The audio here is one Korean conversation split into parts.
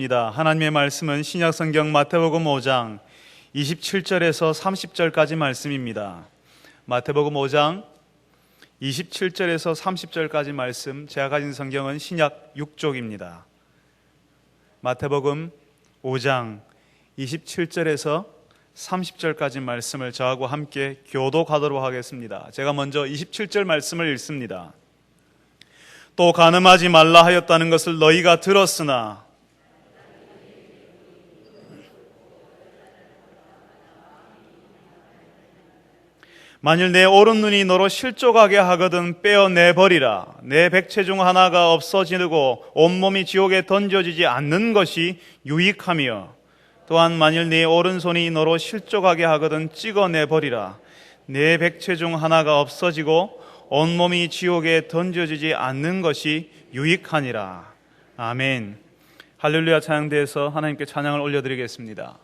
하나님의 말씀은 신약성경 마태복음 5장 27절에서 30절까지 말씀입니다. 마태복음 5장 27절에서 30절까지 말씀, 제가 가진 성경은 신약 6쪽입니다. 마태복음 5장 27절에서 30절까지 말씀을 저하고 함께 교독하도록 하겠습니다. 제가 먼저 27절 말씀을 읽습니다. 또 간음하지 말라 하였다는 것을 너희가 들었으나 만일 내 오른눈이 너로 실족하게 하거든 빼어내버리라. 내 백체 중 하나가 없어지고 온몸이 지옥에 던져지지 않는 것이 유익하며, 또한 만일 네 오른손이 너로 실족하게 하거든 찍어내버리라. 내 백체 중 하나가 없어지고 온몸이 지옥에 던져지지 않는 것이 유익하니라. 아멘. 할렐루야. 찬양대에서 하나님께 찬양을 올려드리겠습니다.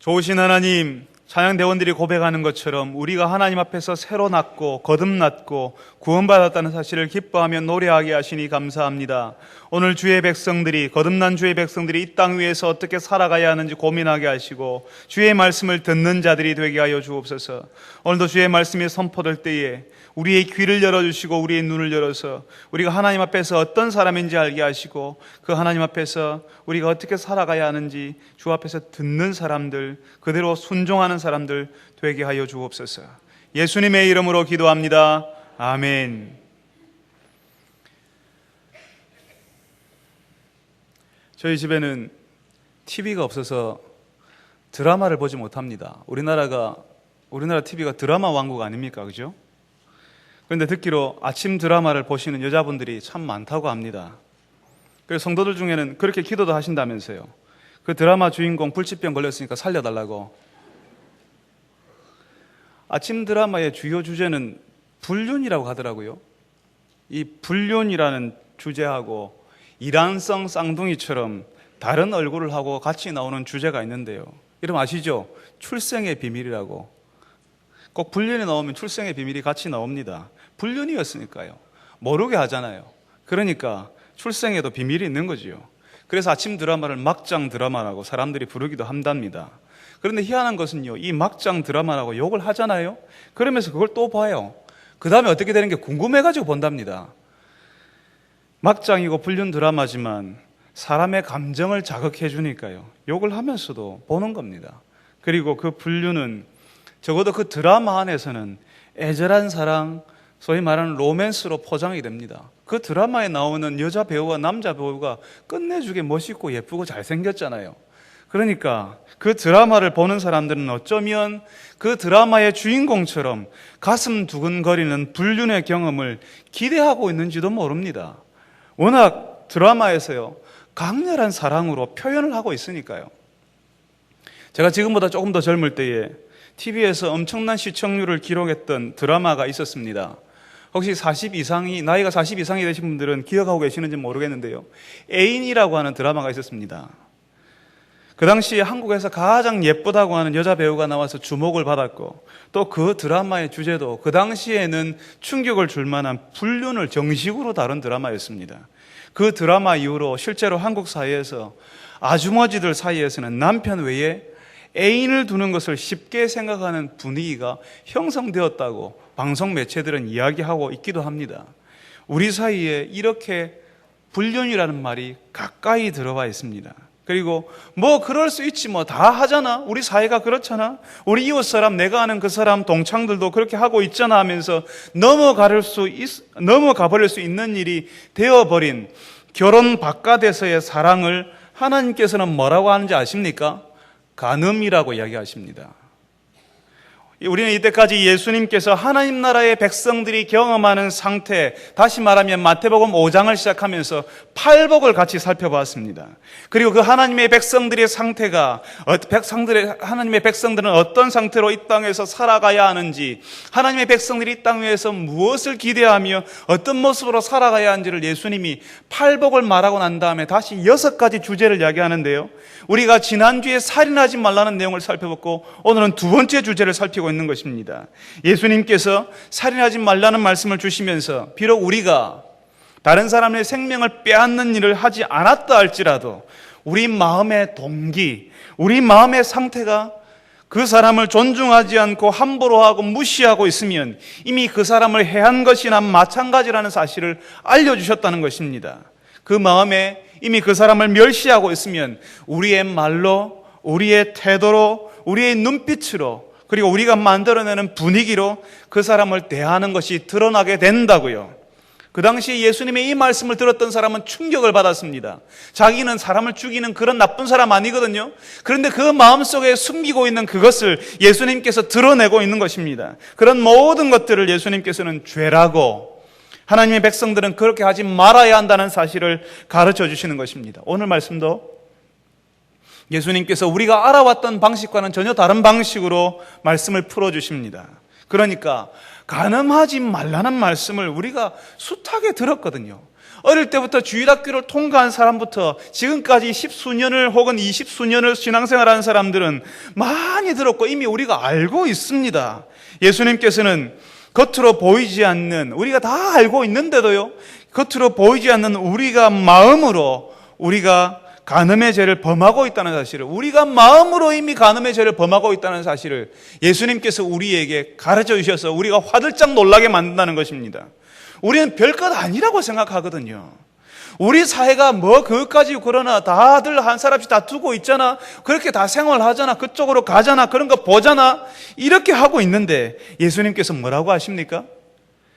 좋으신 하나님, 찬양대원들이 고백하는 것처럼 우리가 하나님 앞에서 새로 났고 거듭났고 구원받았다는 사실을 기뻐하며 노래하게 하시니 감사합니다. 오늘 주의 백성들이, 거듭난 주의 백성들이 이 땅 위에서 어떻게 살아가야 하는지 고민하게 하시고 주의 말씀을 듣는 자들이 되게 하여 주옵소서. 오늘도 주의 말씀이 선포될 때에 우리의 귀를 열어주시고 우리의 눈을 열어서 우리가 하나님 앞에서 어떤 사람인지 알게 하시고 그 하나님 앞에서 우리가 어떻게 살아가야 하는지 주 앞에서 듣는 사람들, 그대로 순종하는 사람들 되게 하여 주옵소서. 예수님의 이름으로 기도합니다. 아멘. 저희 집에는 TV가 없어서 드라마를 보지 못합니다. 우리나라 TV가 드라마 왕국 아닙니까? 그죠? 그런데 듣기로 아침 드라마를 보시는 여자분들이 참 많다고 합니다. 그래서 성도들 중에는 그렇게 기도도 하신다면서요. 그 드라마 주인공 불치병 걸렸으니까 살려달라고. 아침 드라마의 주요 주제는 불륜이라고 하더라고요. 이 불륜이라는 주제하고 이란성 쌍둥이처럼 다른 얼굴을 하고 같이 나오는 주제가 있는데요. 여러분 아시죠? 출생의 비밀이라고. 꼭 불륜이 나오면 출생의 비밀이 같이 나옵니다. 불륜이었으니까요. 모르게 하잖아요. 그러니까 출생에도 비밀이 있는 거지요. 그래서 아침 드라마를 막장 드라마라고 사람들이 부르기도 한답니다. 그런데 희한한 것은요, 이 막장 드라마라고 욕을 하잖아요. 그러면서 그걸 또 봐요. 그 다음에 어떻게 되는 게 궁금해가지고 본답니다. 막장이고 불륜 드라마지만 사람의 감정을 자극해 주니까요. 욕을 하면서도 보는 겁니다. 그리고 그 분류는 적어도 그 드라마 안에서는 애절한 사랑, 소위 말하는 로맨스로 포장이 됩니다. 그 드라마에 나오는 여자 배우와 남자 배우가 끝내주게 멋있고 예쁘고 잘생겼잖아요. 그러니까 그 드라마를 보는 사람들은 어쩌면 그 드라마의 주인공처럼 가슴 두근거리는 불륜의 경험을 기대하고 있는지도 모릅니다. 워낙 드라마에서요, 강렬한 사랑으로 표현을 하고 있으니까요. 제가 지금보다 조금 더 젊을 때에 TV에서 엄청난 시청률을 기록했던 드라마가 있었습니다. 혹시 나이가 40 이상이 되신 분들은 기억하고 계시는지 모르겠는데요. 애인이라고 하는 드라마가 있었습니다. 그 당시 한국에서 가장 예쁘다고 하는 여자 배우가 나와서 주목을 받았고, 또 그 드라마의 주제도 그 당시에는 충격을 줄 만한 불륜을 정식으로 다룬 드라마였습니다. 그 드라마 이후로 실제로 한국 사회에서 아주머니들 사이에서는 남편 외에 애인을 두는 것을 쉽게 생각하는 분위기가 형성되었다고 방송 매체들은 이야기하고 있기도 합니다. 우리 사이에 이렇게 불륜이라는 말이 가까이 들어와 있습니다. 그리고 그럴 수 있지, 다 하잖아, 우리 사회가 그렇잖아, 우리 이웃 사람, 내가 아는 그 사람 동창들도 그렇게 하고 있잖아 하면서 넘어가 버릴 수 있는 일이 되어버린 결혼 바깥에서의 사랑을 하나님께서는 뭐라고 하는지 아십니까? 간음이라고 이야기하십니다. 우리는 이때까지 예수님께서 하나님 나라의 백성들이 경험하는 상태, 다시 말하면 마태복음 5장을 시작하면서 팔복을 같이 살펴봤습니다. 그리고 그 하나님의 백성들의 상태가, 하나님의 백성들은 어떤 상태로 이 땅에서 살아가야 하는지, 하나님의 백성들이 이 땅 위에서 무엇을 기대하며 어떤 모습으로 살아가야 하는지를 예수님이 팔복을 말하고 난 다음에 다시 6가지 주제를 이야기하는데요. 우리가 지난주에 살인하지 말라는 내용을 살펴봤고, 오늘은 2번째 주제를 살피고 있는 것입니다. 예수님께서 살인하지 말라는 말씀을 주시면서 비록 우리가 다른 사람의 생명을 빼앗는 일을 하지 않았다 할지라도 우리 마음의 동기, 우리 마음의 상태가 그 사람을 존중하지 않고 함부로 하고 무시하고 있으면 이미 그 사람을 해한 것이나 마찬가지라는 사실을 알려주셨다는 것입니다. 그 마음에 이미 그 사람을 멸시하고 있으면 우리의 말로, 우리의 태도로, 우리의 눈빛으로, 그리고 우리가 만들어내는 분위기로 그 사람을 대하는 것이 드러나게 된다고요. 그 당시 예수님의 이 말씀을 들었던 사람은 충격을 받았습니다. 자기는 사람을 죽이는 그런 나쁜 사람 아니거든요. 그런데 그 마음속에 숨기고 있는 그것을 예수님께서 드러내고 있는 것입니다. 그런 모든 것들을 예수님께서는 죄라고, 하나님의 백성들은 그렇게 하지 말아야 한다는 사실을 가르쳐 주시는 것입니다. 오늘 말씀도 예수님께서 우리가 알아왔던 방식과는 전혀 다른 방식으로 말씀을 풀어주십니다. 그러니까 간음하지 말라는 말씀을 우리가 숱하게 들었거든요. 어릴 때부터 주일학교를 통과한 사람부터 지금까지 10수년을 혹은 20수년을 신앙생활하는 사람들은 많이 들었고 이미 우리가 알고 있습니다. 예수님께서는 겉으로 보이지 않는, 우리가 다 알고 있는데도요, 겉으로 보이지 않는 우리가 마음으로 우리가 간음의 죄를 범하고 있다는 사실을, 우리가 마음으로 이미 간음의 죄를 범하고 있다는 사실을 예수님께서 우리에게 가르쳐 주셔서 우리가 화들짝 놀라게 만든다는 것입니다. 우리는 별것 아니라고 생각하거든요. 우리 사회가 그것까지 그러나 다들 한 사람씩 다 두고 있잖아, 그렇게 다 생활하잖아, 그쪽으로 가잖아, 그런 거 보잖아, 이렇게 하고 있는데 예수님께서 뭐라고 하십니까?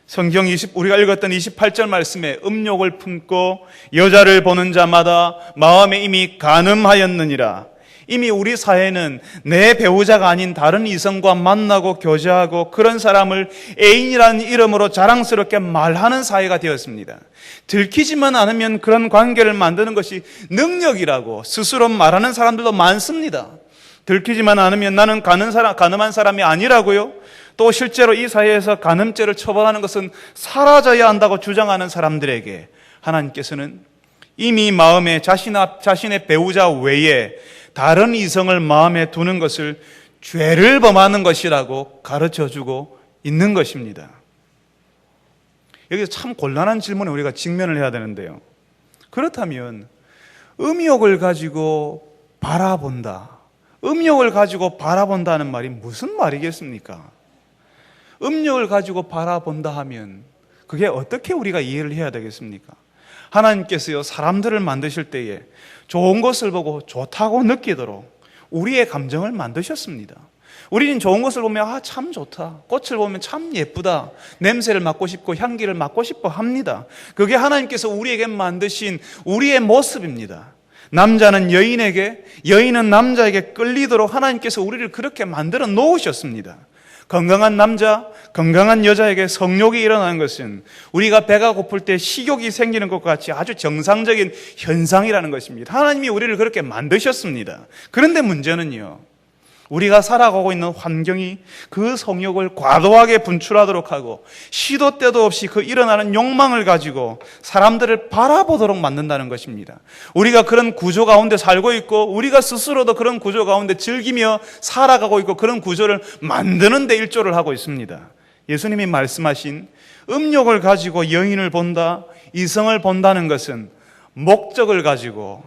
성경 우리가 읽었던 28절 말씀에 음욕을 품고 여자를 보는 자마다 마음에 이미 간음하였느니라. 이미 우리 사회는 내 배우자가 아닌 다른 이성과 만나고 교제하고 그런 사람을 애인이라는 이름으로 자랑스럽게 말하는 사회가 되었습니다. 들키지만 않으면 그런 관계를 만드는 것이 능력이라고 스스로 말하는 사람들도 많습니다. 들키지만 않으면 나는 간음한 사람이 아니라고요. 또 실제로 이 사회에서 간음죄를 처벌하는 것은 사라져야 한다고 주장하는 사람들에게 하나님께서는 이미 마음에 자신의 배우자 외에 다른 이성을 마음에 두는 것을 죄를 범하는 것이라고 가르쳐주고 있는 것입니다. 여기서 참 곤란한 질문에 우리가 직면을 해야 되는데요. 그렇다면 음욕을 가지고 바라본다, 음욕을 가지고 바라본다는 말이 무슨 말이겠습니까? 음욕을 가지고 바라본다 하면 그게 어떻게 우리가 이해를 해야 되겠습니까? 하나님께서요, 사람들을 만드실 때에 좋은 것을 보고 좋다고 느끼도록 우리의 감정을 만드셨습니다. 우리는 좋은 것을 보면 참 좋다, 꽃을 보면 참 예쁘다, 냄새를 맡고 싶고 향기를 맡고 싶어 합니다. 그게 하나님께서 우리에게 만드신 우리의 모습입니다. 남자는 여인에게, 여인은 남자에게 끌리도록 하나님께서 우리를 그렇게 만들어 놓으셨습니다. 건강한 남자, 건강한 여자에게 성욕이 일어나는 것은 우리가 배가 고플 때 식욕이 생기는 것과 같이 아주 정상적인 현상이라는 것입니다. 하나님이 우리를 그렇게 만드셨습니다. 그런데 문제는요, 우리가 살아가고 있는 환경이 그 성욕을 과도하게 분출하도록 하고 시도 때도 없이 그 일어나는 욕망을 가지고 사람들을 바라보도록 만든다는 것입니다. 우리가 그런 구조 가운데 살고 있고 우리가 스스로도 그런 구조 가운데 즐기며 살아가고 있고 그런 구조를 만드는 데 일조를 하고 있습니다. 예수님이 말씀하신 음욕을 가지고 여인을 본다, 이성을 본다는 것은 목적을 가지고,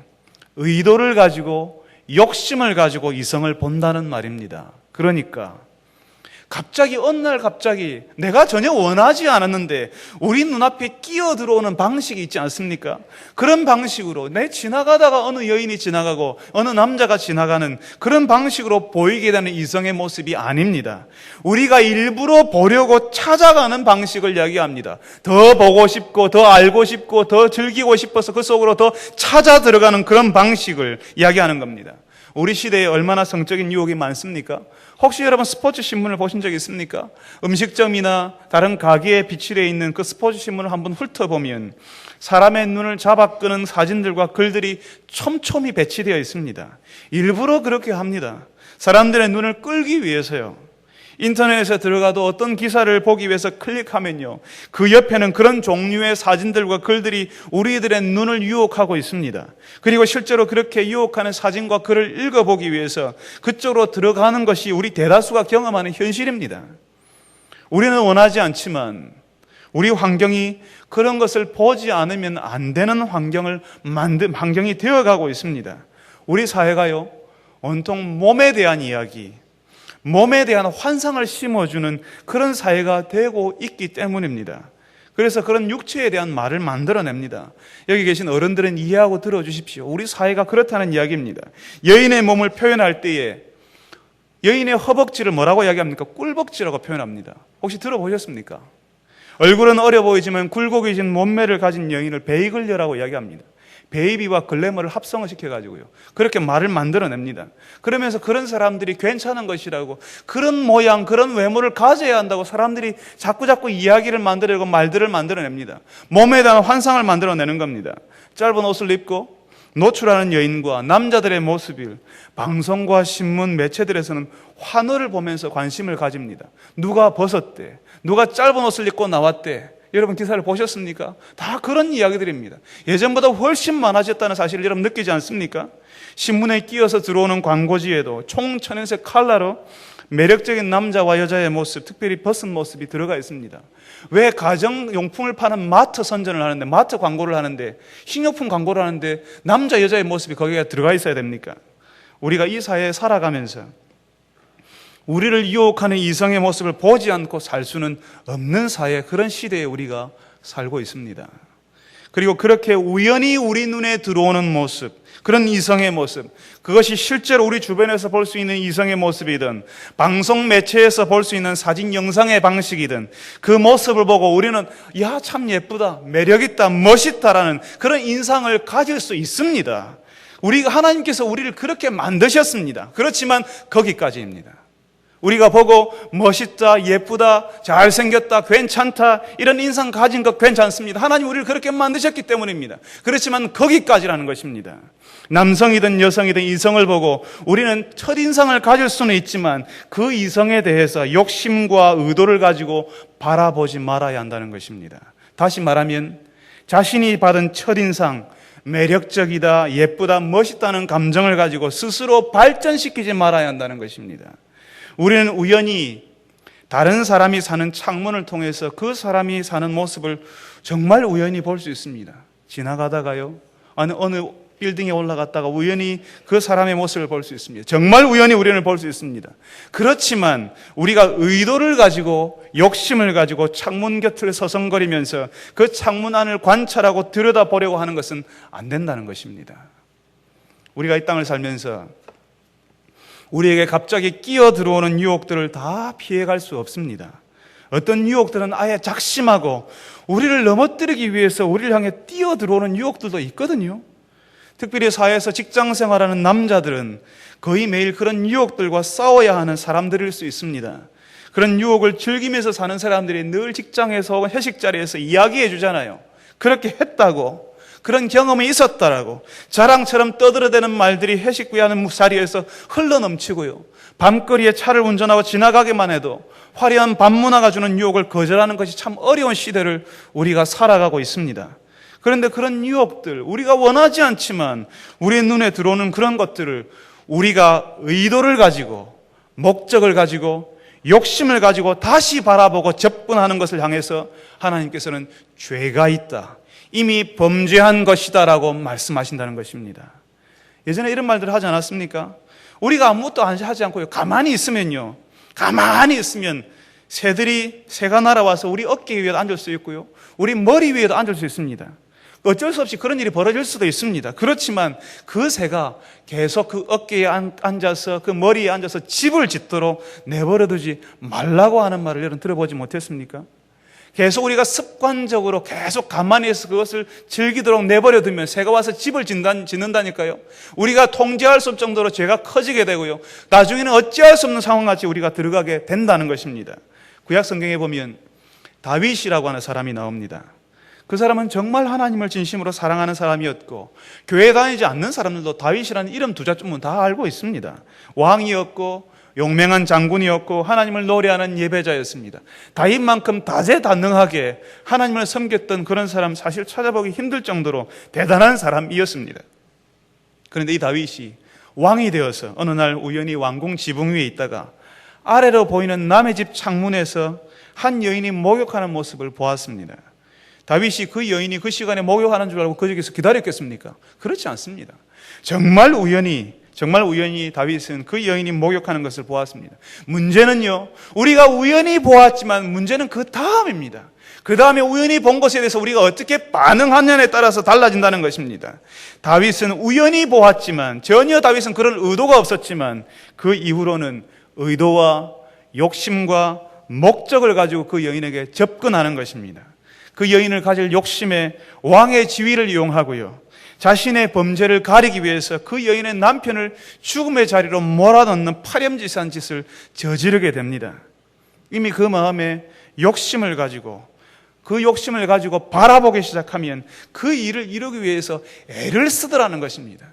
의도를 가지고, 욕심을 가지고 이성을 본다는 말입니다. 그러니까 갑자기 어느 날 갑자기 내가 전혀 원하지 않았는데 우리 눈앞에 끼어 들어오는 방식이 있지 않습니까? 그런 방식으로 내 지나가다가 어느 여인이 지나가고 어느 남자가 지나가는 그런 방식으로 보이게 되는 이성의 모습이 아닙니다. 우리가 일부러 보려고 찾아가는 방식을 이야기합니다. 더 보고 싶고 더 알고 싶고 더 즐기고 싶어서 그 속으로 더 찾아 들어가는 그런 방식을 이야기하는 겁니다. 우리 시대에 얼마나 성적인 유혹이 많습니까? 혹시 여러분 스포츠 신문을 보신 적 있습니까? 음식점이나 다른 가게에 비치되어 있는 그 스포츠 신문을 한번 훑어보면 사람의 눈을 잡아 끄는 사진들과 글들이 촘촘히 배치되어 있습니다. 일부러 그렇게 합니다. 사람들의 눈을 끌기 위해서요. 인터넷에 들어가도 어떤 기사를 보기 위해서 클릭하면요, 그 옆에는 그런 종류의 사진들과 글들이 우리들의 눈을 유혹하고 있습니다. 그리고 실제로 그렇게 유혹하는 사진과 글을 읽어보기 위해서 그쪽으로 들어가는 것이 우리 대다수가 경험하는 현실입니다. 우리는 원하지 않지만 우리 환경이 그런 것을 보지 않으면 안 되는 환경이 되어가고 있습니다. 우리 사회가요, 온통 몸에 대한 이야기, 몸에 대한 환상을 심어주는 그런 사회가 되고 있기 때문입니다. 그래서 그런 육체에 대한 말을 만들어냅니다. 여기 계신 어른들은 이해하고 들어주십시오. 우리 사회가 그렇다는 이야기입니다. 여인의 몸을 표현할 때에 여인의 허벅지를 뭐라고 이야기합니까? 꿀벅지라고 표현합니다. 혹시 들어보셨습니까? 얼굴은 어려 보이지만 굴곡이진 몸매를 가진 여인을 베이글녀라고 이야기합니다. 베이비와 글래머를 합성을 시켜가지고요, 그렇게 말을 만들어냅니다. 그러면서 그런 사람들이 괜찮은 것이라고, 그런 모양, 그런 외모를 가져야 한다고 사람들이 자꾸 이야기를 만들어내고 말들을 만들어냅니다. 몸에 대한 환상을 만들어내는 겁니다. 짧은 옷을 입고 노출하는 여인과 남자들의 모습을 방송과 신문, 매체들에서는 환호를 보면서 관심을 가집니다. 누가 벗었대, 누가 짧은 옷을 입고 나왔대. 여러분 기사를 보셨습니까? 다 그런 이야기들입니다. 예전보다 훨씬 많아졌다는 사실을 여러분 느끼지 않습니까? 신문에 끼어서 들어오는 광고지에도 총천연색 컬러로 매력적인 남자와 여자의 모습, 특별히 벗은 모습이 들어가 있습니다. 왜 가정용품을 파는 마트 선전을 하는데, 마트 광고를 하는데, 식료품 광고를 하는데 남자, 여자의 모습이 거기에 들어가 있어야 됩니까? 우리가 이 사회에 살아가면서 우리를 유혹하는 이성의 모습을 보지 않고 살 수는 없는 사회, 그런 시대에 우리가 살고 있습니다. 그리고 그렇게 우연히 우리 눈에 들어오는 모습, 그런 이성의 모습, 그것이 실제로 우리 주변에서 볼 수 있는 이성의 모습이든 방송 매체에서 볼 수 있는 사진 영상의 방식이든 그 모습을 보고 우리는 야, 참 예쁘다, 매력있다, 멋있다라는 그런 인상을 가질 수 있습니다. 하나님께서 우리를 그렇게 만드셨습니다. 그렇지만 거기까지입니다. 우리가 보고 멋있다, 예쁘다, 잘생겼다, 괜찮다, 이런 인상 가진 것 괜찮습니다. 하나님 우리를 그렇게 만드셨기 때문입니다. 그렇지만 거기까지라는 것입니다. 남성이든 여성이든 이성을 보고 우리는 첫인상을 가질 수는 있지만 그 이성에 대해서 욕심과 의도를 가지고 바라보지 말아야 한다는 것입니다. 다시 말하면 자신이 받은 첫인상, 매력적이다, 예쁘다, 멋있다는 감정을 가지고 스스로 발전시키지 말아야 한다는 것입니다. 우리는 우연히 다른 사람이 사는 창문을 통해서 그 사람이 사는 모습을 정말 우연히 볼 수 있습니다. 지나가다가요, 어느 빌딩에 올라갔다가 우연히 그 사람의 모습을 볼 수 있습니다. 정말 우연히 우연을 볼 수 있습니다. 그렇지만 우리가 의도를 가지고 욕심을 가지고 창문 곁을 서성거리면서 그 창문 안을 관찰하고 들여다보려고 하는 것은 안 된다는 것입니다. 우리가 이 땅을 살면서 우리에게 갑자기 끼어 들어오는 유혹들을 다 피해갈 수 없습니다. 어떤 유혹들은 아예 작심하고 우리를 넘어뜨리기 위해서 우리를 향해 뛰어 들어오는 유혹들도 있거든요. 특별히 사회에서 직장 생활하는 남자들은 거의 매일 그런 유혹들과 싸워야 하는 사람들일 수 있습니다. 그런 유혹을 즐기면서 사는 사람들이 늘 직장에서 회식 자리에서 이야기해 주잖아요. 그렇게 했다고, 그런 경험이 있었다라고 자랑처럼 떠들어대는 말들이 회식 위하는 자리에서 흘러넘치고요. 밤거리에 차를 운전하고 지나가기만 해도 화려한 밤문화가 주는 유혹을 거절하는 것이 참 어려운 시대를 우리가 살아가고 있습니다. 그런데 그런 유혹들, 우리가 원하지 않지만 우리의 눈에 들어오는 그런 것들을 우리가 의도를 가지고, 목적을 가지고, 욕심을 가지고 다시 바라보고 접근하는 것을 향해서 하나님께서는 죄가 있다, 이미 범죄한 것이다라고 말씀하신다는 것입니다. 예전에 이런 말들을 하지 않았습니까? 우리가 아무것도 하지 않고요, 가만히 있으면 새가 날아와서 우리 어깨 위에도 앉을 수 있고요, 우리 머리 위에도 앉을 수 있습니다. 어쩔 수 없이 그런 일이 벌어질 수도 있습니다. 그렇지만 그 새가 계속 그 어깨에 앉아서 그 머리에 앉아서 집을 짓도록 내버려두지 말라고 하는 말을 여러분 들어보지 못했습니까? 계속 우리가 습관적으로 계속 가만히 있어서 그것을 즐기도록 내버려두면 새가 와서 집을 짓는다니까요. 우리가 통제할 수 없을 정도로 죄가 커지게 되고요, 나중에는 어찌할 수 없는 상황같이 우리가 들어가게 된다는 것입니다. 구약 성경에 보면 다윗이라고 하는 사람이 나옵니다. 그 사람은 정말 하나님을 진심으로 사랑하는 사람이었고, 교회 다니지 않는 사람들도 다윗이라는 이름 두 자쯤은 다 알고 있습니다. 왕이었고 용맹한 장군이었고 하나님을 노래하는 예배자였습니다. 다윗만큼 다재다능하게 하나님을 섬겼던 그런 사람 사실 찾아보기 힘들 정도로 대단한 사람이었습니다. 그런데 이 다윗이 왕이 되어서 어느 날 우연히 왕궁 지붕 위에 있다가 아래로 보이는 남의 집 창문에서 한 여인이 목욕하는 모습을 보았습니다. 다윗이 그 여인이 그 시간에 목욕하는 줄 알고 그 자리에서 기다렸겠습니까? 그렇지 않습니다. 정말 우연히 다윗은 그 여인이 목욕하는 것을 보았습니다. 문제는요, 우리가 우연히 보았지만 문제는 그 다음입니다. 그 다음에 우연히 본 것에 대해서 우리가 어떻게 반응하느냐에 따라서 달라진다는 것입니다. 다윗은 우연히 보았지만, 전혀 다윗은 그런 의도가 없었지만 그 이후로는 의도와 욕심과 목적을 가지고 그 여인에게 접근하는 것입니다. 그 여인을 가질 욕심에 왕의 지위를 이용하고요, 자신의 범죄를 가리기 위해서 그 여인의 남편을 죽음의 자리로 몰아넣는 파렴치한 짓을 저지르게 됩니다. 이미 그 마음에 욕심을 가지고, 그 욕심을 가지고 바라보기 시작하면 그 일을 이루기 위해서 애를 쓰더라는 것입니다.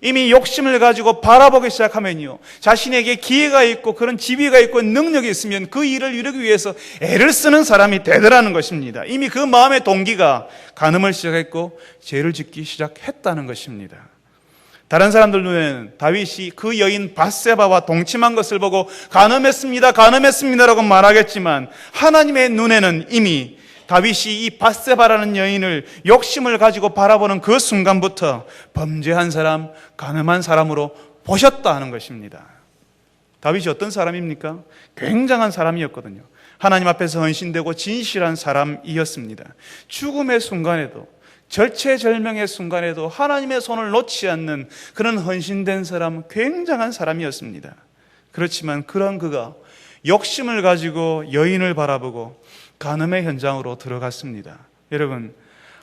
이미 욕심을 가지고 바라보기 시작하면요, 자신에게 기회가 있고 그런 지위가 있고 능력이 있으면 그 일을 이루기 위해서 애를 쓰는 사람이 되더라는 것입니다. 이미 그 마음의 동기가 간음을 시작했고 죄를 짓기 시작했다는 것입니다. 다른 사람들 눈에는 다윗이 그 여인 밧세바와 동침한 것을 보고 간음했습니다라고 말하겠지만, 하나님의 눈에는 이미 다윗이 이 밧세바라는 여인을 욕심을 가지고 바라보는 그 순간부터 범죄한 사람, 간음한 사람으로 보셨다 하는 것입니다. 다윗이 어떤 사람입니까? 굉장한 사람이었거든요. 하나님 앞에서 헌신되고 진실한 사람이었습니다. 죽음의 순간에도, 절체절명의 순간에도 하나님의 손을 놓지 않는 그런 헌신된 사람, 굉장한 사람이었습니다. 그렇지만 그런 그가 욕심을 가지고 여인을 바라보고 간음의 현장으로 들어갔습니다. 여러분,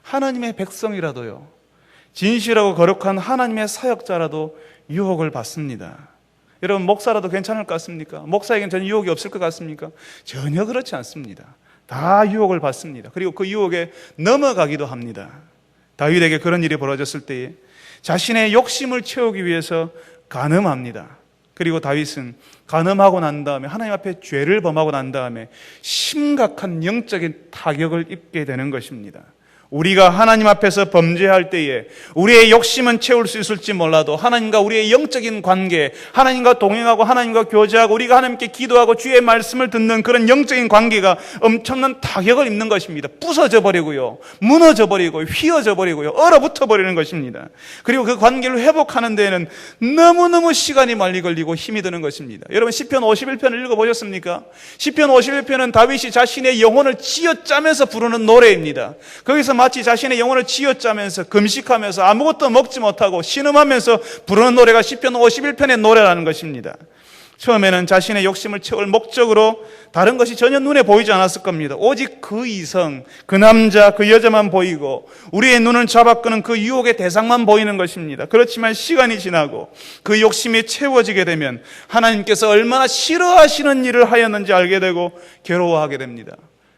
하나님의 백성이라도요, 진실하고 거룩한 하나님의 사역자라도 유혹을 받습니다. 여러분, 목사라도 괜찮을 것 같습니까? 목사에겐 전혀 유혹이 없을 것 같습니까? 전혀 그렇지 않습니다. 다 유혹을 받습니다. 그리고 그 유혹에 넘어가기도 합니다. 다윗에게 그런 일이 벌어졌을 때에 자신의 욕심을 채우기 위해서 간음합니다. 그리고 다윗은 간음하고 난 다음에, 하나님 앞에 죄를 범하고 난 다음에 심각한 영적인 타격을 입게 되는 것입니다. 우리가 하나님 앞에서 범죄할 때에 우리의 욕심은 채울 수 있을지 몰라도 하나님과 우리의 영적인 관계, 하나님과 동행하고 하나님과 교제하고 우리가 하나님께 기도하고 주의 말씀을 듣는 그런 영적인 관계가 엄청난 타격을 입는 것입니다. 부서져 버리고요, 무너져 버리고 휘어져 버리고요, 얼어붙어 버리는 것입니다. 그리고 그 관계를 회복하는 데에는 너무너무 시간이 많이 걸리고 힘이 드는 것입니다. 여러분 시편 51편을 읽어보셨습니까? 시편 51편은 다윗이 자신의 영혼을 쥐어짜면서 부르는 노래입니다. 거기서 마치 자신의 영혼을 쥐어짜면서 금식하면서 아무것도 먹지 못하고 신음하면서 부르는 노래가 시편 51편의 노래라는 것입니다. 처음에는 자신의 욕심을 채울 목적으로 다른 것이 전혀 눈에 보이지 않았을 겁니다. 오직 그 이성, 그 남자, 그 여자만 보이고 우리의 눈을 잡아끄는 그 유혹의 대상만 보이는 것입니다. 그렇지만 시간이 지나고 그 욕심이 채워지게 되면 하나님께서 얼마나 싫어하시는 일을 하였는지 알게 되고 괴로워하게 됩니다.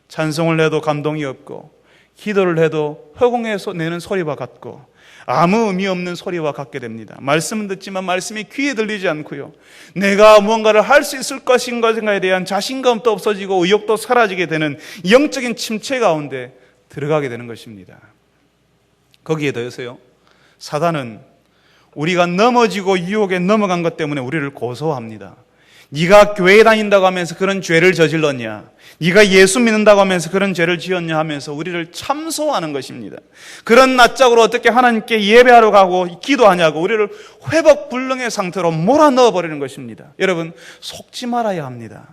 찬송을 해도 감동이 없고 기도를 해도 허공에서 내는 소리와 같고 아무 의미 없는 소리와 같게 됩니다. 말씀은 듣지만 말씀이 귀에 들리지 않고요, 내가 무언가를 할 수 있을 것인가에 대한 자신감도 없어지고 의욕도 사라지게 되는 영적인 침체 가운데 들어가게 되는 것입니다. 거기에 더해서요, 사단은 우리가 넘어지고 유혹에 넘어간 것 때문에 우리를 고소합니다. 네가 교회 다닌다고 하면서 그런 죄를 저질렀냐, 네가 예수 믿는다고 하면서 그런 죄를 지었냐 하면서 우리를 참소하는 것입니다. 그런 낯짝으로 어떻게 하나님께 예배하러 가고 기도하냐고 우리를 회복불능의 상태로 몰아넣어 버리는 것입니다. 여러분, 속지 말아야 합니다.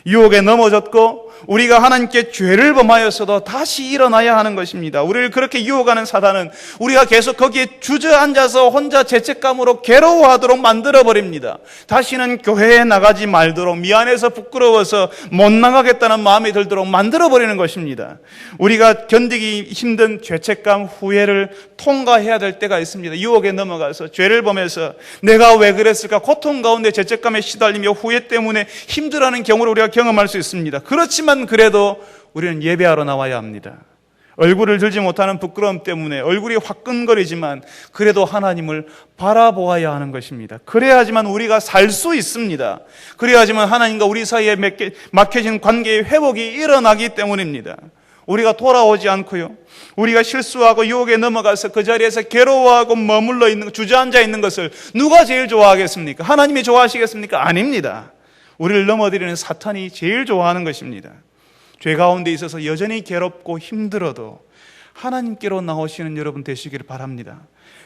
유혹에 넘어졌고 우리가 하나님께 죄를 범하였어도 다시 일어나야 하는 것입니다. 우리를 그렇게 유혹하는 사단은 우리가 계속 거기에 주저앉아서 혼자 죄책감으로 괴로워하도록 만들어버립니다. 다시는 교회에 나가지 말도록, 미안해서 부끄러워서 못 나가겠다는 마음이 들도록 만들어버리는 것입니다. 우리가 견디기 힘든 죄책감, 후회를 통과해야 될 때가 있습니다. 유혹에 넘어가서 죄를 범해서 내가 왜 그랬을까, 고통 가운데 죄책감에 시달리며 후회 때문에 힘들어하는 경우를 우리가 경험할 수 있습니다. 그렇지만 그래도 우리는 예배하러 나와야 합니다. 얼굴을 들지 못하는 부끄러움 때문에 얼굴이 화끈거리지만 그래도 하나님을 바라보아야 하는 것입니다. 그래야지만 우리가 살 수 있습니다. 그래야지만 하나님과 우리 사이에 막혀진 관계의 회복이 일어나기 때문입니다. 우리가 돌아오지 않고요, 우리가 실수하고 유혹에 넘어가서 그 자리에서 괴로워하고 머물러 있는, 주저앉아 있는 것을 누가 제일 좋아하겠습니까? 하나님이 좋아하시겠습니까? 아닙니다. 우리를 넘어뜨리는 사탄이 제일 좋아하는 것입니다. 죄 가운데 있어서 여전히 괴롭고 힘들어도 하나님께로 나오시는 여러분 되시기를 바랍니다.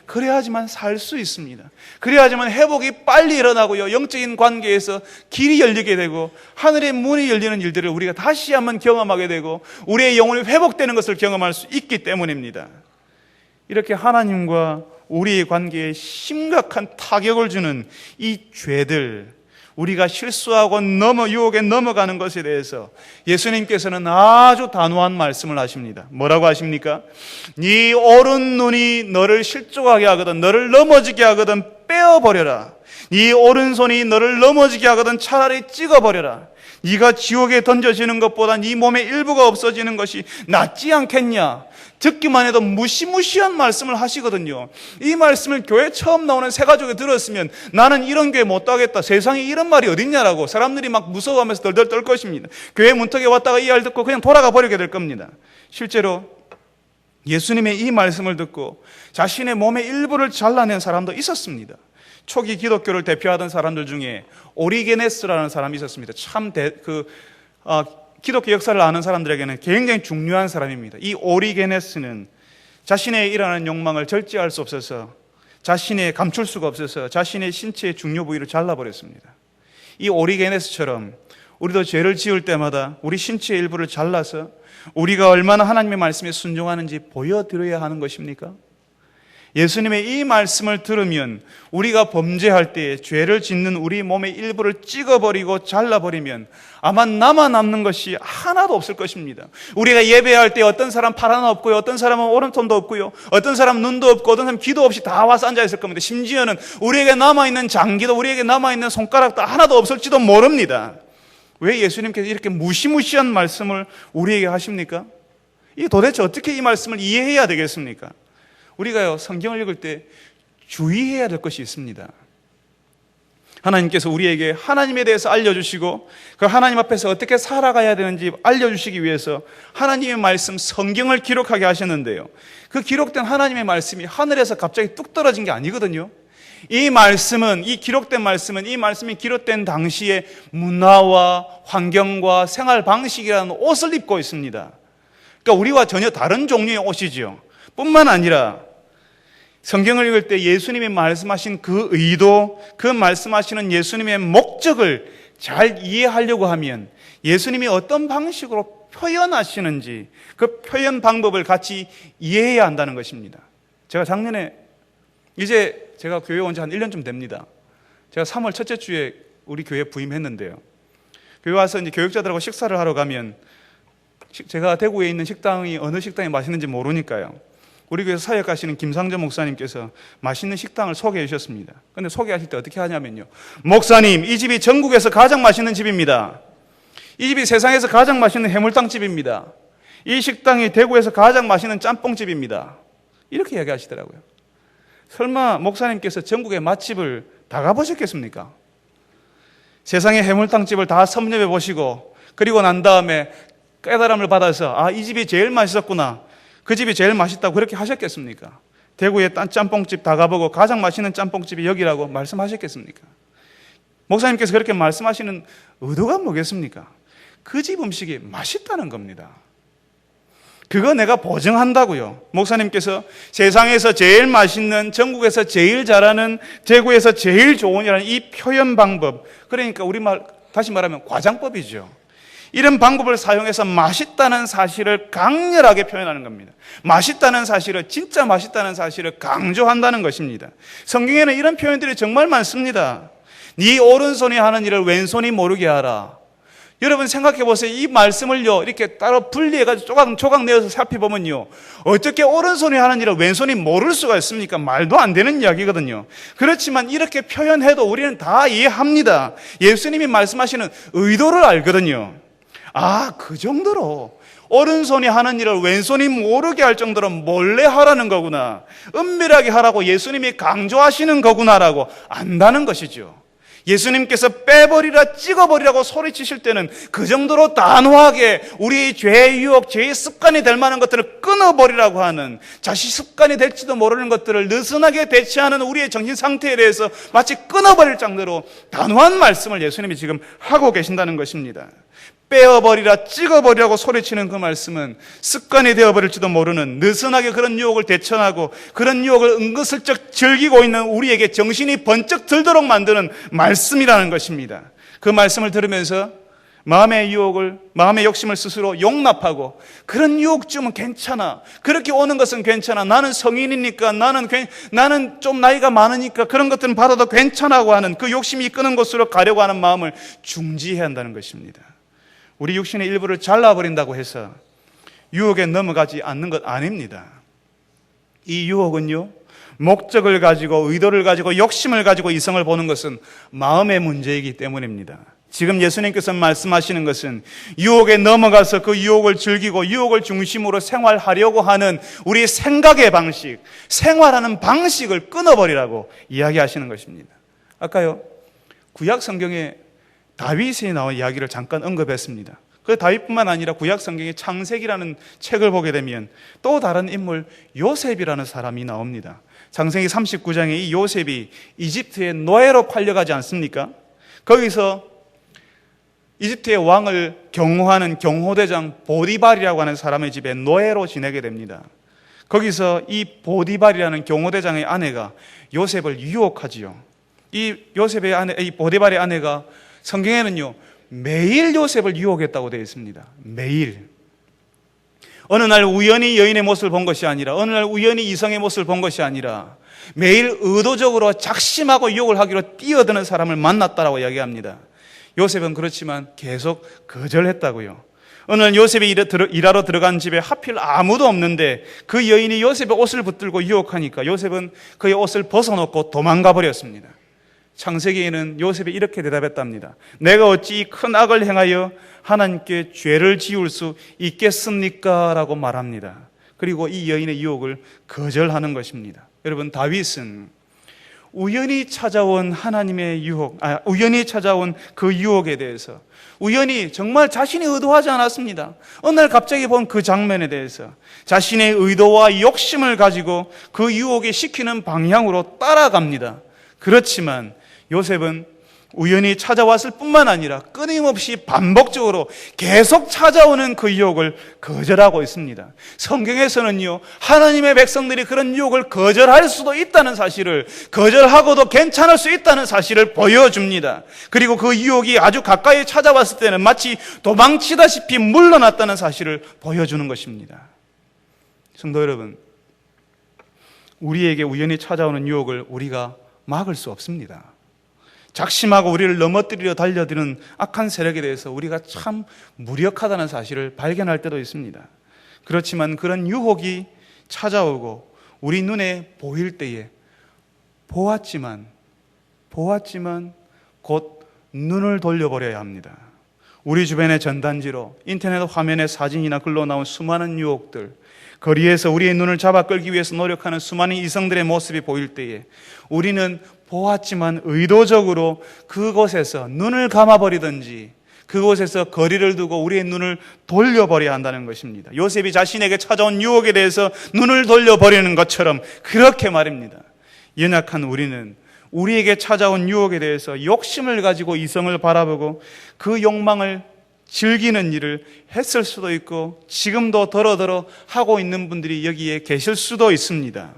그래야지만 살 수 있습니다. 그래야지만 회복이 빨리 일어나고요, 영적인 관계에서 길이 열리게 되고 하늘의 문이 열리는 일들을 우리가 다시 한번 경험하게 되고 우리의 영혼이 회복되는 것을 경험할 수 있기 때문입니다. 이렇게 하나님과 우리의 관계에 심각한 타격을 주는 이 죄들, 우리가 실수하고 유혹에 넘어가는 것에 대해서 예수님께서는 아주 단호한 말씀을 하십니다. 뭐라고 하십니까? 네 오른 눈이 너를 실족하게 하거든, 너를 넘어지게 하거든 빼어버려라. 네 오른손이 너를 넘어지게 하거든 차라리 찍어버려라. 네가 지옥에 던져지는 것보다 네 몸의 일부가 없어지는 것이 낫지 않겠냐. 듣기만 해도 무시무시한 말씀을 하시거든요. 이 말씀을 교회 처음 나오는 새가족이 들었으면 나는 이런 교회 못 가겠다, 세상에 이런 말이 어딨냐라고 사람들이 막 무서워하면서 덜덜 떨 것입니다. 교회 문턱에 왔다가 이 말 듣고 그냥 돌아가 버리게 될 겁니다. 실제로 예수님의 이 말씀을 듣고 자신의 몸의 일부를 잘라낸 사람도 있었습니다. 초기 기독교를 대표하던 사람들 중에 오리게네스라는 사람이 있었습니다. 기독교 역사를 아는 사람들에게는 굉장히 중요한 사람입니다. 이 오리게네스는 자신의 일어나는 욕망을 절제할 수 없어서, 자신의 감출 수가 없어서 자신의 신체의 중요 부위를 잘라버렸습니다. 이 오리게네스처럼 우리도 죄를 지을 때마다 우리 신체의 일부를 잘라서 우리가 얼마나 하나님의 말씀에 순종하는지 보여드려야 하는 것입니까? 예수님의 이 말씀을 들으면 우리가 범죄할 때 죄를 짓는 우리 몸의 일부를 찍어버리고 잘라버리면 아마 남아남는 것이 하나도 없을 것입니다. 우리가 예배할 때 어떤 사람 팔 하나 없고요, 어떤 사람은 오른손도 없고요, 어떤 사람 눈도 없고, 어떤 사람 귀도 없이 다 와서 앉아있을 겁니다. 심지어는 우리에게 남아있는 장기도, 우리에게 남아있는 손가락도 하나도 없을지도 모릅니다. 왜 예수님께서 이렇게 무시무시한 말씀을 우리에게 하십니까? 이 도대체 어떻게 이 말씀을 이해해야 되겠습니까? 우리가요, 성경을 읽을 때 주의해야 될 것이 있습니다. 하나님께서 우리에게 하나님에 대해서 알려주시고 그 하나님 앞에서 어떻게 살아가야 되는지 알려주시기 위해서 하나님의 말씀 성경을 기록하게 하셨는데요, 그 기록된 하나님의 말씀이 하늘에서 갑자기 뚝 떨어진 게 아니거든요. 이 말씀은, 이 기록된 말씀은, 이 말씀이 기록된 당시에 문화와 환경과 생활 방식이라는 옷을 입고 있습니다. 그러니까 우리와 전혀 다른 종류의 옷이지요. 뿐만 아니라 성경을 읽을 때 예수님이 말씀하신 그 의도, 그 말씀하시는 예수님의 목적을 잘 이해하려고 하면 예수님이 어떤 방식으로 표현하시는지 그 표현 방법을 같이 이해해야 한다는 것입니다. 제가 작년에, 이제 제가 교회 온 지 한 1년쯤 됩니다. 제가 3월 첫째 주에 우리 교회에 부임했는데요, 교회 와서 이제 교육자들하고 식사를 하러 가면 제가 대구에 있는 식당이 어느 식당이 맛있는지 모르니까요, 우리 교회에서 사역하시는 김상전 목사님께서 맛있는 식당을 소개해 주셨습니다. 그런데 소개하실 때 어떻게 하냐면요, 목사님, 이 집이 전국에서 가장 맛있는 집입니다. 이 집이 세상에서 가장 맛있는 해물탕집입니다. 이 식당이 대구에서 가장 맛있는 짬뽕집입니다. 이렇게 이야기하시더라고요. 설마 목사님께서 전국의 맛집을 다 가보셨겠습니까? 세상의 해물탕집을 다 섭렵해 보시고 그리고 난 다음에 깨달음을 받아서 이 집이 제일 맛있었구나, 그 집이 제일 맛있다고 그렇게 하셨겠습니까? 대구의 짬뽕집 다 가보고 가장 맛있는 짬뽕집이 여기라고 말씀하셨겠습니까? 목사님께서 그렇게 말씀하시는 의도가 뭐겠습니까? 그 집 음식이 맛있다는 겁니다. 그거 내가 보증한다고요. 목사님께서 세상에서 제일 맛있는, 전국에서 제일 잘하는, 대구에서 제일 좋은이라는 이 표현 방법, 그러니까 우리말 다시 말하면 과장법이죠. 이런 방법을 사용해서 맛있다는 사실을 강렬하게 표현하는 겁니다. 맛있다는 사실을, 진짜 맛있다는 사실을 강조한다는 것입니다. 성경에는 이런 표현들이 정말 많습니다. 네 오른손이 하는 일을 왼손이 모르게 하라. 여러분 생각해 보세요. 이 말씀을요, 이렇게 따로 분리해가지고 조각 내어서 살펴보면요, 어떻게 오른손이 하는 일을 왼손이 모를 수가 있습니까? 말도 안 되는 이야기거든요. 그렇지만 이렇게 표현해도 우리는 다 이해합니다. 예수님이 말씀하시는 의도를 알거든요. 그 정도로 오른손이 하는 일을 왼손이 모르게 할 정도로 몰래 하라는 거구나, 은밀하게 하라고 예수님이 강조하시는 거구나라고 안다는 것이죠. 예수님께서 빼버리라, 찍어버리라고 소리치실 때는 그 정도로 단호하게 우리의 죄의 유혹, 죄의 습관이 될 만한 것들을 끊어버리라고 하는, 자식 습관이 될지도 모르는 것들을 느슨하게 대처하는 우리의 정신 상태에 대해서 마치 끊어버릴 정도로 단호한 말씀을 예수님이 지금 하고 계신다는 것입니다. 빼어버리라, 찍어버리라고 소리치는 그 말씀은 습관이 되어버릴지도 모르는, 느슨하게 그런 유혹을 대처하고 그런 유혹을 은근슬쩍 즐기고 있는 우리에게 정신이 번쩍 들도록 만드는 말씀이라는 것입니다. 그 말씀을 들으면서 마음의 유혹을, 마음의 욕심을 스스로 용납하고, 그런 유혹쯤은 괜찮아, 그렇게 오는 것은 괜찮아, 나는 성인이니까, 나는 좀 나이가 많으니까 그런 것들은 받아도 괜찮아고 하는 그 욕심이 이끄는 곳으로 가려고 하는 마음을 중지해야 한다는 것입니다. 우리 육신의 일부를 잘라버린다고 해서 유혹에 넘어가지 않는 것 아닙니다. 이 유혹은요, 목적을 가지고, 의도를 가지고, 욕심을 가지고 이성을 보는 것은 마음의 문제이기 때문입니다. 지금 예수님께서 말씀하시는 것은 유혹에 넘어가서 그 유혹을 즐기고 유혹을 중심으로 생활하려고 하는 우리의 생각의 방식, 생활하는 방식을 끊어버리라고 이야기하시는 것입니다. 아까요, 구약 성경에 다윗이 나온 이야기를 잠깐 언급했습니다. 그 다윗뿐만 아니라 구약 성경의 창세기라는 책을 보게 되면 또 다른 인물 요셉이라는 사람이 나옵니다. 창세기 39장에 이 요셉이 이집트의 노예로 팔려가지 않습니까? 거기서 이집트의 왕을 경호하는 경호대장 보디발이라고 하는 사람의 집에 노예로 지내게 됩니다. 거기서 이 보디발이라는 경호대장의 아내가 요셉을 유혹하지요. 이 보디발의 아내가 성경에는요, 매일 요셉을 유혹했다고 되어 있습니다. 매일. 어느 날 우연히 여인의 모습을 본 것이 아니라, 어느 날 우연히 이성의 모습을 본 것이 아니라 매일 의도적으로 작심하고 유혹을 하기로 뛰어드는 사람을 만났다라고 이야기합니다. 요셉은 그렇지만 계속 거절했다고요. 어느 날 요셉이 일하러 들어간 집에 하필 아무도 없는데 그 여인이 요셉의 옷을 붙들고 유혹하니까 요셉은 그의 옷을 벗어놓고 도망가 버렸습니다. 창세기에는 요셉이 이렇게 대답했답니다. 내가 어찌 이 큰 악을 행하여 하나님께 죄를 지을 수 있겠습니까? 라고 말합니다. 그리고 이 여인의 유혹을 거절하는 것입니다. 여러분, 다윗은 우연히 찾아온 하나님의 우연히 찾아온 그 유혹에 대해서 우연히 정말 자신이 의도하지 않았습니다. 어느 날 갑자기 본 그 장면에 대해서 자신의 의도와 욕심을 가지고 그 유혹에 시키는 방향으로 따라갑니다. 그렇지만 요셉은 우연히 찾아왔을 뿐만 아니라 끊임없이 반복적으로 계속 찾아오는 그 유혹을 거절하고 있습니다. 성경에서는요, 하나님의 백성들이 그런 유혹을 거절할 수도 있다는 사실을, 거절하고도 괜찮을 수 있다는 사실을 보여줍니다. 그리고 그 유혹이 아주 가까이 찾아왔을 때는 마치 도망치다시피 물러났다는 사실을 보여주는 것입니다. 성도 여러분, 우리에게 우연히 찾아오는 유혹을 우리가 막을 수 없습니다. 작심하고 우리를 넘어뜨리려 달려드는 악한 세력에 대해서 우리가 참 무력하다는 사실을 발견할 때도 있습니다. 그렇지만 그런 유혹이 찾아오고 우리 눈에 보일 때에 보았지만 곧 눈을 돌려버려야 합니다. 우리 주변의 전단지로 인터넷 화면에 사진이나 글로 나온 수많은 유혹들, 거리에서 우리의 눈을 잡아 끌기 위해서 노력하는 수많은 이성들의 모습이 보일 때에 우리는 보았지만 의도적으로 그곳에서 눈을 감아버리든지 그곳에서 거리를 두고 우리의 눈을 돌려버려야 한다는 것입니다. 요셉이 자신에게 찾아온 유혹에 대해서 눈을 돌려버리는 것처럼 그렇게 말입니다. 연약한 우리는 우리에게 찾아온 유혹에 대해서 욕심을 가지고 이성을 바라보고 그 욕망을 즐기는 일을 했을 수도 있고 지금도 더러더러 하고 있는 분들이 여기에 계실 수도 있습니다.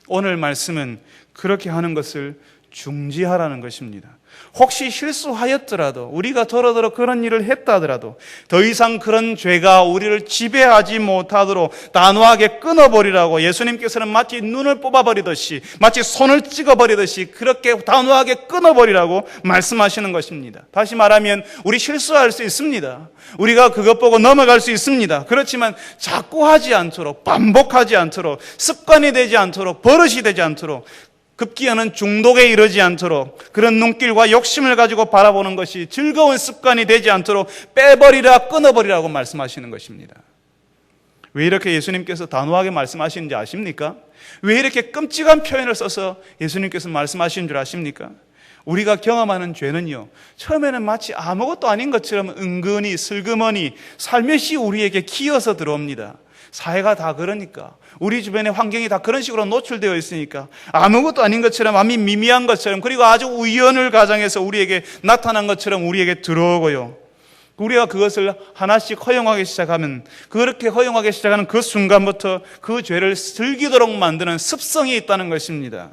오늘 말씀은 그렇게 하는 것을 중지하라는 것입니다. 혹시 실수하였더라도 우리가 더러더러 그런 일을 했다 하더라도 더 이상 그런 죄가 우리를 지배하지 못하도록 단호하게 끊어버리라고 예수님께서는 마치 눈을 뽑아버리듯이 마치 손을 찍어버리듯이 그렇게 단호하게 끊어버리라고 말씀하시는 것입니다. 다시 말하면 우리 실수할 수 있습니다. 우리가 그것 보고 넘어갈 수 있습니다. 그렇지만 자꾸 하지 않도록, 반복하지 않도록, 습관이 되지 않도록, 버릇이 되지 않도록, 급기야는 중독에 이르지 않도록 그런 눈길과 욕심을 가지고 바라보는 것이 즐거운 습관이 되지 않도록 빼버리라, 끊어버리라고 말씀하시는 것입니다. 왜 이렇게 예수님께서 단호하게 말씀하시는지 아십니까? 왜 이렇게 끔찍한 표현을 써서 예수님께서 말씀하시는 줄 아십니까? 우리가 경험하는 죄는요, 처음에는 마치 아무것도 아닌 것처럼 은근히 슬그머니 살며시 우리에게 기어서 들어옵니다. 사회가 다 그러니까, 우리 주변의 환경이 다 그런 식으로 노출되어 있으니까 아무것도 아닌 것처럼, 아주 미미한 것처럼, 그리고 아주 우연을 가장해서 우리에게 나타난 것처럼 우리에게 들어오고요, 우리가 그것을 하나씩 허용하기 시작하면, 그렇게 허용하기 시작하는 그 순간부터 그 죄를 즐기도록 만드는 습성이 있다는 것입니다.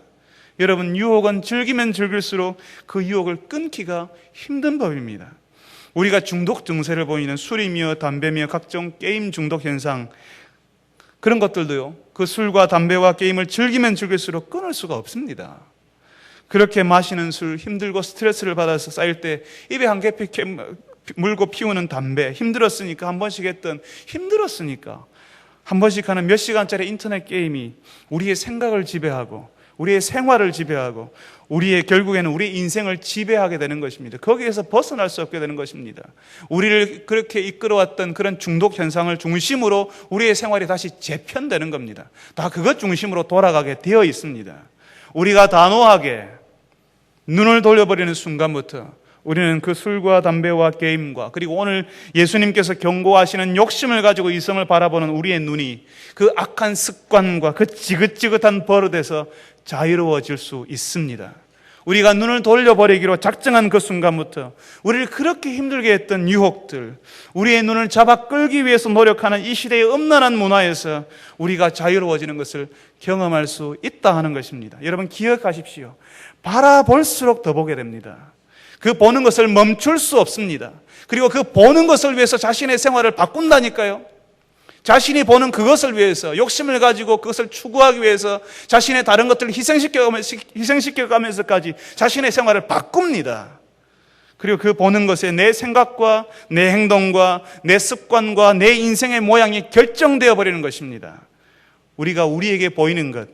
여러분, 유혹은 즐기면 즐길수록 그 유혹을 끊기가 힘든 법입니다. 우리가 중독 증세를 보이는 술이며 담배며 각종 게임 중독 현상, 그런 것들도요, 그 술과 담배와 게임을 즐기면 즐길수록 끊을 수가 없습니다. 그렇게 마시는 술, 힘들고 스트레스를 받아서 쌓일 때 입에 한 개피 물고 피우는 담배, 힘들었으니까 한 번씩 했던, 힘들었으니까 한 번씩 하는 몇 시간짜리 인터넷 게임이 우리의 생각을 지배하고 우리의 생활을 지배하고 결국에는 우리 인생을 지배하게 되는 것입니다. 거기에서 벗어날 수 없게 되는 것입니다. 우리를 그렇게 이끌어왔던 그런 중독 현상을 중심으로 우리의 생활이 다시 재편되는 겁니다. 다 그것 중심으로 돌아가게 되어 있습니다. 우리가 단호하게 눈을 돌려버리는 순간부터 우리는 그 술과 담배와 게임과, 그리고 오늘 예수님께서 경고하시는 욕심을 가지고 이성을 바라보는 우리의 눈이 그 악한 습관과 그 지긋지긋한 버릇에서 자유로워질 수 있습니다. 우리가 눈을 돌려버리기로 작정한 그 순간부터 우리를 그렇게 힘들게 했던 유혹들, 우리의 눈을 잡아 끌기 위해서 노력하는 이 시대의 음란한 문화에서 우리가 자유로워지는 것을 경험할 수 있다 하는 것입니다. 여러분, 기억하십시오. 바라볼수록 더 보게 됩니다. 그 보는 것을 멈출 수 없습니다. 그리고 그 보는 것을 위해서 자신의 생활을 바꾼다니까요. 자신이 보는 그것을 위해서, 욕심을 가지고 그것을 추구하기 위해서 자신의 다른 것들을 희생시켜가면서까지 자신의 생활을 바꿉니다. 그리고 그 보는 것에 내 생각과 내 행동과 내 습관과 내 인생의 모양이 결정되어 버리는 것입니다. 우리가 우리에게 보이는 것,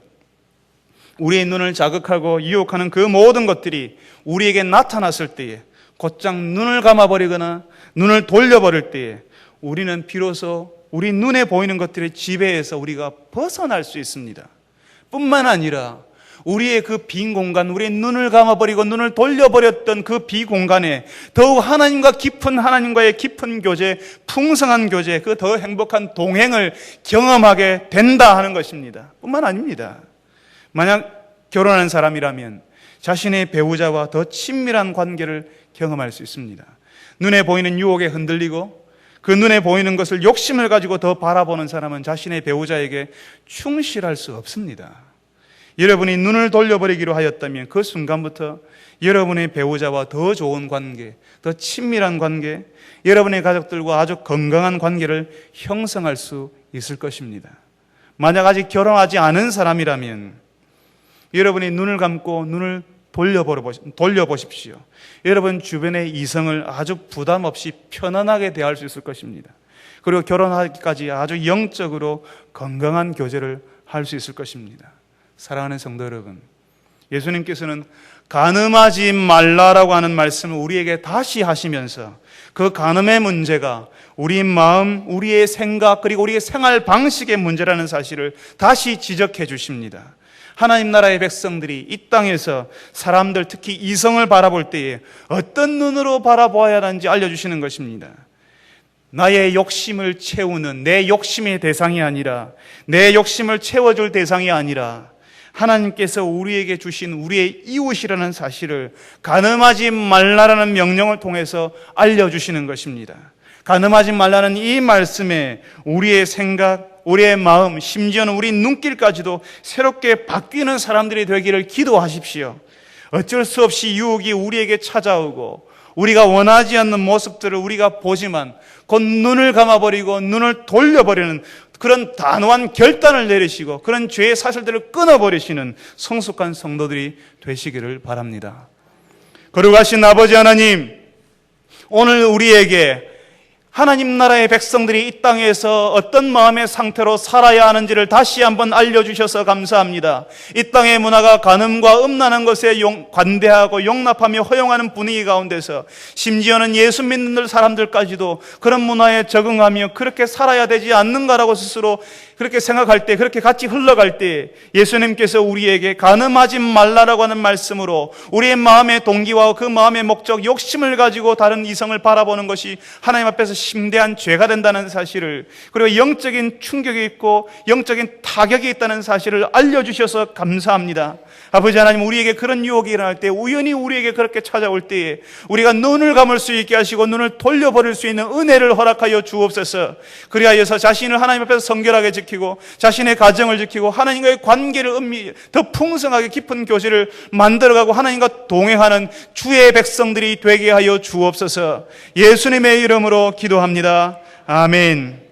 우리의 눈을 자극하고 유혹하는 그 모든 것들이 우리에게 나타났을 때에, 곧장 눈을 감아버리거나 눈을 돌려버릴 때에 우리는 비로소 우리 눈에 보이는 것들의 지배에서 우리가 벗어날 수 있습니다. 뿐만 아니라 우리의 그 빈 공간, 우리의 눈을 감아버리고 눈을 돌려버렸던 그 비공간에 더욱 하나님과의 깊은 교제, 풍성한 교제, 그 더 행복한 동행을 경험하게 된다 하는 것입니다. 뿐만 아닙니다. 만약 결혼한 사람이라면 자신의 배우자와 더 친밀한 관계를 경험할 수 있습니다. 눈에 보이는 유혹에 흔들리고 그 눈에 보이는 것을 욕심을 가지고 더 바라보는 사람은 자신의 배우자에게 충실할 수 없습니다. 여러분이 눈을 돌려버리기로 하였다면 그 순간부터 여러분의 배우자와 더 좋은 관계, 더 친밀한 관계, 여러분의 가족들과 아주 건강한 관계를 형성할 수 있을 것입니다. 만약 아직 결혼하지 않은 사람이라면 여러분이 눈을 감고 눈을 돌려보십시오. 여러분 주변의 이성을 아주 부담 없이 편안하게 대할 수 있을 것입니다. 그리고 결혼하기까지 아주 영적으로 건강한 교제를 할 수 있을 것입니다. 사랑하는 성도 여러분, 예수님께서는 간음하지 말라라고 하는 말씀을 우리에게 다시 하시면서 그 간음의 문제가 우리 마음, 우리의 생각, 그리고 우리의 생활 방식의 문제라는 사실을 다시 지적해 주십니다. 하나님 나라의 백성들이 이 땅에서 사람들, 특히 이성을 바라볼 때에 어떤 눈으로 바라보아야 하는지 알려주시는 것입니다. 나의 욕심을 채우는 내 욕심의 대상이 아니라, 내 욕심을 채워줄 대상이 아니라 하나님께서 우리에게 주신 우리의 이웃이라는 사실을 간음하지 말라라는 명령을 통해서 알려주시는 것입니다. 간음하지 말라는 이 말씀에 우리의 생각, 우리의 마음, 심지어는 우리 눈길까지도 새롭게 바뀌는 사람들이 되기를 기도하십시오. 어쩔 수 없이 유혹이 우리에게 찾아오고 우리가 원하지 않는 모습들을 우리가 보지만 곧 눈을 감아버리고 눈을 돌려버리는 그런 단호한 결단을 내리시고 그런 죄의 사슬들을 끊어버리시는 성숙한 성도들이 되시기를 바랍니다. 거룩하신 아버지 하나님, 오늘 우리에게 하나님 나라의 백성들이 이 땅에서 어떤 마음의 상태로 살아야 하는지를 다시 한번 알려주셔서 감사합니다. 이 땅의 문화가 간음과 음란한 것에 관대하고 용납하며 허용하는 분위기 가운데서 심지어는 예수 믿는 사람들까지도 그런 문화에 적응하며 그렇게 살아야 되지 않는가라고 스스로 그렇게 생각할 때, 그렇게 같이 흘러갈 때 예수님께서 우리에게 간음하지 말라라고 하는 말씀으로 우리의 마음의 동기와 그 마음의 목적, 욕심을 가지고 다른 이성을 바라보는 것이 하나님 앞에서 심대한 죄가 된다는 사실을, 그리고 영적인 충격이 있고 영적인 타격이 있다는 사실을 알려주셔서 감사합니다. 아버지 하나님, 우리에게 그런 유혹이 일어날 때, 우연히 우리에게 그렇게 찾아올 때에 우리가 눈을 감을 수 있게 하시고 눈을 돌려버릴 수 있는 은혜를 허락하여 주옵소서. 그리하여서 자신을 하나님 앞에서 성결하게 지키고 자신의 가정을 지키고 하나님과의 관계를 더 풍성하게 깊은 교제를 만들어가고 하나님과 동행하는 주의 백성들이 되게 하여 주옵소서. 예수님의 이름으로 기도합니다. 아멘.